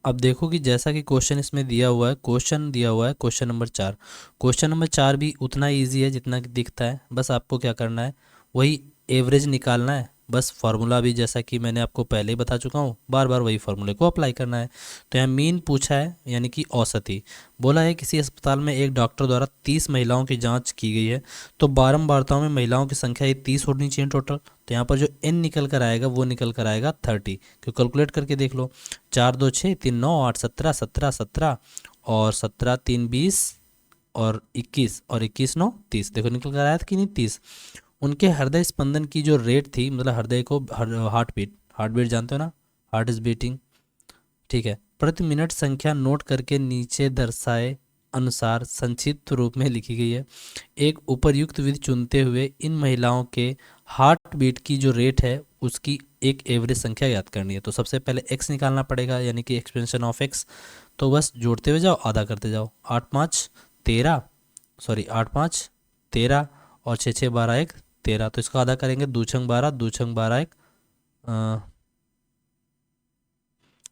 अब देखो कि जैसा कि क्वेश्चन इसमें दिया हुआ है, क्वेश्चन दिया हुआ है क्वेश्चन नंबर 4। क्वेश्चन नंबर 4 भी उतना इजी है जितना कि दिखता है। बस आपको क्या करना है, वही एवरेज निकालना है। बस फार्मूला भी जैसा कि मैंने आपको पहले ही बता चुका हूँ, बार बार वही फार्मूले को अप्लाई करना है। तो यहाँ मीन पूछा है, यानी कि औसती। बोला है किसी अस्पताल में एक डॉक्टर द्वारा 30 महिलाओं की जांच की गई है, तो बारंबारताओं में महिलाओं की संख्या ये 30 होनी चाहिए टोटल। तो यहाँ पर जो n निकल कर आएगा वो निकल कर आएगा 30। क्यों, कैलकुलेट करके देख लो। 4 2 6 3 9 8 17 17 और 17 3 20 और 21 और 21 9 30। देखो निकल कर आया था कि नहीं, 30। उनके हृदय स्पंदन की जो रेट थी, मतलब हृदय को हार्ट बीट, हार्ट बीट जानते हो ना, हार्ट इज बीटिंग, ठीक है, प्रति मिनट संख्या नोट करके नीचे दर्शाए अनुसार संक्षिप्त रूप में लिखी गई है। एक उपयुक्त विधि चुनते हुए इन महिलाओं के हार्ट बीट की जो रेट है उसकी एक एवरेज संख्या याद करनी है। तो सबसे पहले x निकालना पड़ेगा, यानी कि एक्सपेंशन ऑफ x। तो बस जोड़ते हुए जाओ, आधा करते जाओ। 8 5 13, सॉरी 8 5 13 और 6 6 12 1 13। तो इसका आधा करेंगे, 2 6 12, 2 6 12 1,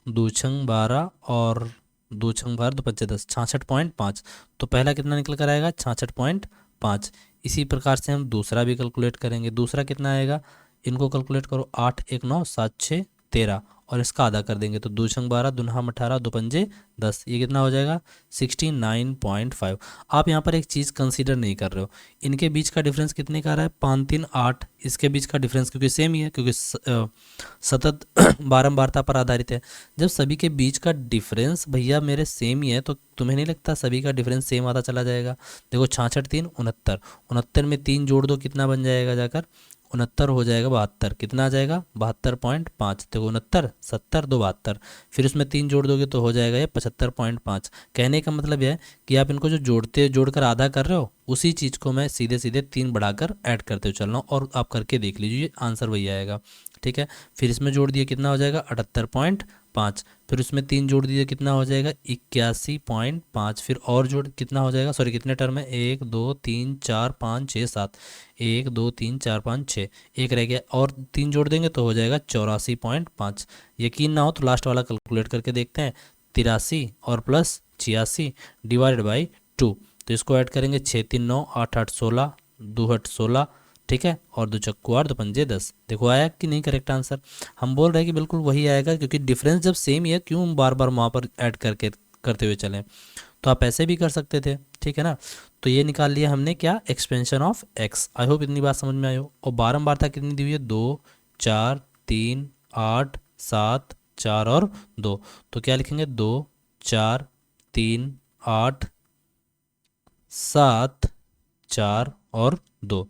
2 6 12 और 2 6 12 2 5 10, 66.5। तो पहला कितना निकल कर आएगा, 66.5। इसी प्रकार से हम दूसरा भी कैलकुलेट करेंगे। दूसरा कितना आएगा, इनको कैलकुलेट करो, 8 1 9 7 6 13 और इसका आधा कर देंगे। तो 2 6 12, 2 18, 2 5 10, ये कितना हो जाएगा, 69.5। आप यहाँ पर एक चीज़ कंसीडर नहीं कर रहे हो, इनके बीच का डिफरेंस कितने का आ रहा है, 5 3 8। इसके बीच का डिफरेंस क्योंकि सेम ही है, क्योंकि सतत बारंबारता पर आधारित है। जब सभी के बीच का डिफरेंस भैया मेरे सेम ही है, तो तुम्हें नहीं लगता सभी का डिफरेंस सेम आता चला जाएगा। देखो 66 3 69, 69 में 3 जोड़ दो, कितना बन जाएगा जाकर, 69 हो जाएगा 72। कितना आ जाएगा, 72.5। देखो 69 70 2 72, फिर उसमें 3 जोड़ दोगे तो हो जाएगा ये 75.5। कहने का मतलब यह है कि आप इनको जो जोड़कर आधा कर रहे हो, उसी चीज़ को मैं सीधे सीधे 3 बढ़ाकर ऐड करते हुए चल रहा हूँ, और आप करके देख लीजिए आंसर वही आएगा। ठीक है, फिर इसमें जोड़ दिए कितना हो जाएगा, 78.5। फिर उसमें 3 जोड़ दीजिए कितना हो जाएगा, 81.5। फिर और जोड़ कितना हो जाएगा, सॉरी कितने टर्म है, 1 2 3 4 5 6 7, 1 2 3 4 5 6, एक रह गया, और 3 जोड़ देंगे तो हो जाएगा 84.5। यकीन ना हो तो लास्ट वाला कैलकुलेट करके देखते हैं, 83 और प्लस 86 डिवाइडेड बाई 2। तो इसको ऐड करेंगे, 6 3 9 8 8 16, 2 8 16, ठीक है, और 2 चक्कू 8, 2 पंजे 10। देखो आया कि नहीं करेक्ट आंसर। हम बोल रहे हैं कि बिल्कुल वही आएगा, क्योंकि डिफरेंस जब सेम ही है, क्यों हम बार बार वहाँ पर ऐड करके करते हुए चलें। तो आप ऐसे भी कर सकते थे, ठीक है ना। तो ये निकाल लिया हमने क्या, expansion of x. I hope इतनी बात समझ में आई हो। और बारंबारता कितनी दी हुई है, 2 4 3 8 7 4 और 2। तो क्या लिखेंगे, 2 4 3 8 7 4 और 2।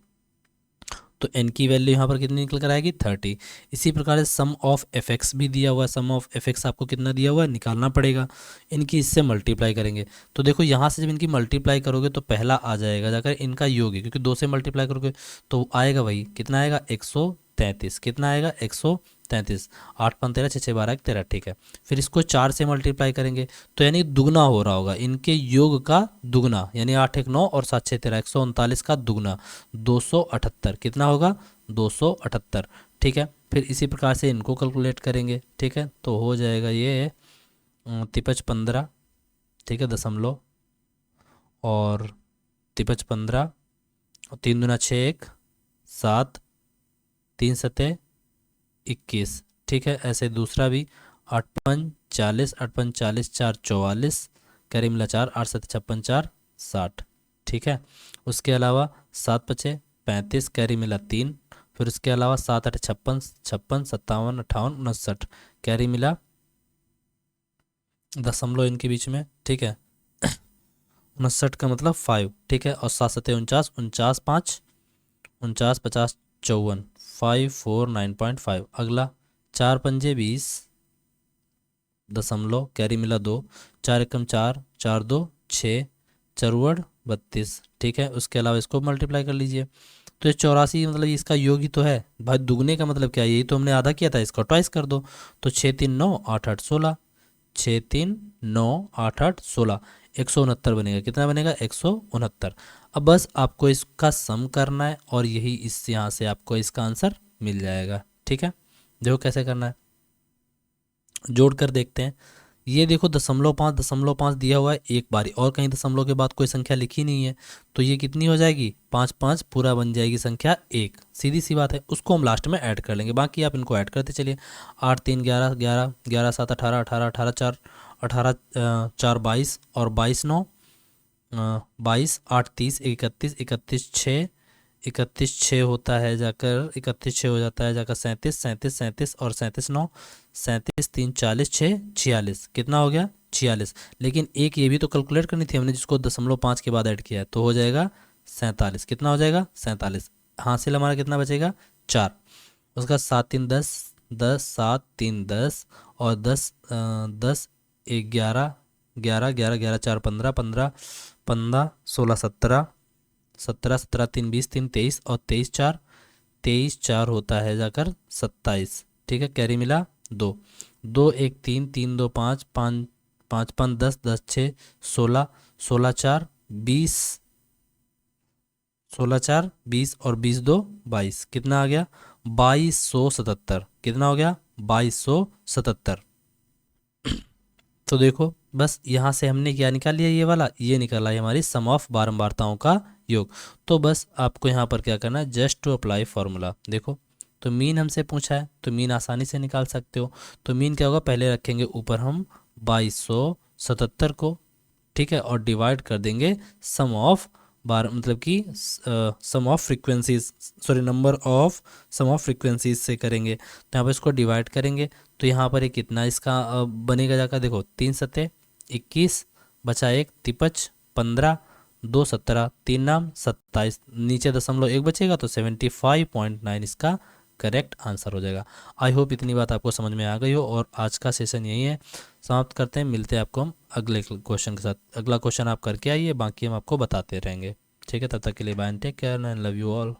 तो n की वैल्यू यहाँ पर कितनी निकल कर आएगी, 30। इसी प्रकार से सम ऑफ एफ एक्स भी दिया हुआ है। सम ऑफ एफ एक्स आपको कितना दिया हुआ है, निकालना पड़ेगा। इनकी इससे मल्टीप्लाई करेंगे। तो देखो यहाँ से जब इनकी मल्टीप्लाई करोगे तो पहला आ जाएगा जाकर इनका योग है, क्योंकि 2 से मल्टीप्लाई करोगे तो आएगा वही, कितना आएगा, 133। कितना आएगा, 133। 8 5 13, 6 6 12 1 13, ठीक है। फिर इसको 4 से मल्टीप्लाई करेंगे तो यानी दुगना हो रहा होगा, इनके योग का दुगना, यानी 8 1 9 और 7 6 13, 139 का दुगना, 278। कितना होगा, 278, ठीक है। फिर इसी प्रकार से इनको कैलकुलेट करेंगे, ठीक है। तो हो जाएगा ये 53 15, ठीक है, दशमलव, और 53 15 और 3 दूना 6 1 7, 3 सतह 21, ठीक है। ऐसे दूसरा भी, 8 5 40, 8 5 40 4 44, कैरी मिला 4, 8 7 56 4 60, ठीक है। उसके अलावा 7 5 35, कैरी मिला 3। फिर उसके अलावा 7 8 56 56 57 58 59, कैरी मिला दशमलव इनके बीच में, ठीक है, 59 का मतलब 5, ठीक है। और 7 7 49, 49 5 49 50 54, 549.5। अगला 4 पंजे 20, दशमलव, कैरी मिला 2, 4 एकम 4 4 2 6, चरवड़ 32, ठीक है। उसके अलावा इसको मल्टीप्लाई कर लीजिए। तो ये 84, मतलब इसका योग ही तो है भाई। दुगने का मतलब क्या है, यही तो हमने आधा किया था, इसको ट्वाइस कर दो। तो 6 3 9 8 8 16, 6 3 9 8 8 16, 169 बनेगा। कितना बनेगा, 169। अब बस आपको इसका सम करना है, और यही इस यहाँ से आपको इसका आंसर मिल जाएगा, ठीक है। देखो कैसे करना है, जोड़ कर देखते हैं। ये देखो 0.5 दिया हुआ है एक बारी, और कहीं दशमलव के बाद कोई संख्या लिखी नहीं है, तो ये कितनी हो जाएगी, 5 5 पूरा बन जाएगी संख्या 1। सीधी सी बात है, उसको हम लास्ट में ऐड कर लेंगे, बाकी आप इनको ऐड करते चलिए। 8 3 11 11, 11 7 18, 18 18 4, 18 4 22, और 22 9 22, 8 30 31, 31 6, 31 6 होता है जाकर, 31 6 हो जाता है जाकर 37, 37 37 और 37 9, 37 3 40 6 46, कितना हो गया 46। लेकिन एक ये भी तो कैलकुलेट करनी थी हमने, जिसको 0.5 के बाद ऐड किया है, तो हो जाएगा 47। कितना हो जाएगा 47। हासिल हमारा कितना बचेगा 4। उसका 7 3 10, 10 7 3 10, और 10 10 11 11 11 11 4 15 15 15 16 17, 17 17 3 20 3 23, और 23 4, 23 4 होता है जाकर 27। ठीक है, कैरी मिला 2, 2 1 3 3 2 5 5 5 5 10 10 6 16, 16 4 20, 16 4 20, और 20 2 22, कितना आ गया 2277। कितना हो गया 2277। तो देखो बस यहाँ से हमने क्या निकाल लिया, ये वाला, ये निकाला है हमारी सम ऑफ बारंबारताओं का योग। तो बस आपको यहाँ पर क्या करना है, जस्ट टू अप्लाई फॉर्मूला। देखो तो मीन हमसे पूछा है, तो मीन आसानी से निकाल सकते हो। तो मीन क्या होगा, पहले रखेंगे ऊपर हम 2277 को, ठीक है, और डिवाइड कर देंगे सम ऑफ बार, मतलब कि sum of frequencies, sorry number of sum of frequencies से करेंगे। तो यहाँ पर इसको डिवाइड करेंगे, तो यहाँ पर ये कितना इसका बनेगा जाकर, देखो 3 सत्ते 21, बचा 1 तिपच 15, 2 17, 3 नाम 27, नीचे दशमलव 1 बचेगा, तो 75.9 इसका करेक्ट आंसर हो जाएगा। आई होप इतनी बात आपको समझ में आ गई हो, और आज का सेशन यही है, समाप्त करते हैं। मिलते हैं आपको हम अगले क्वेश्चन के साथ। अगला क्वेश्चन आप करके आइए, बाकी हम आपको बताते रहेंगे। ठीक है, तब तक के लिए bye, take care and love you all.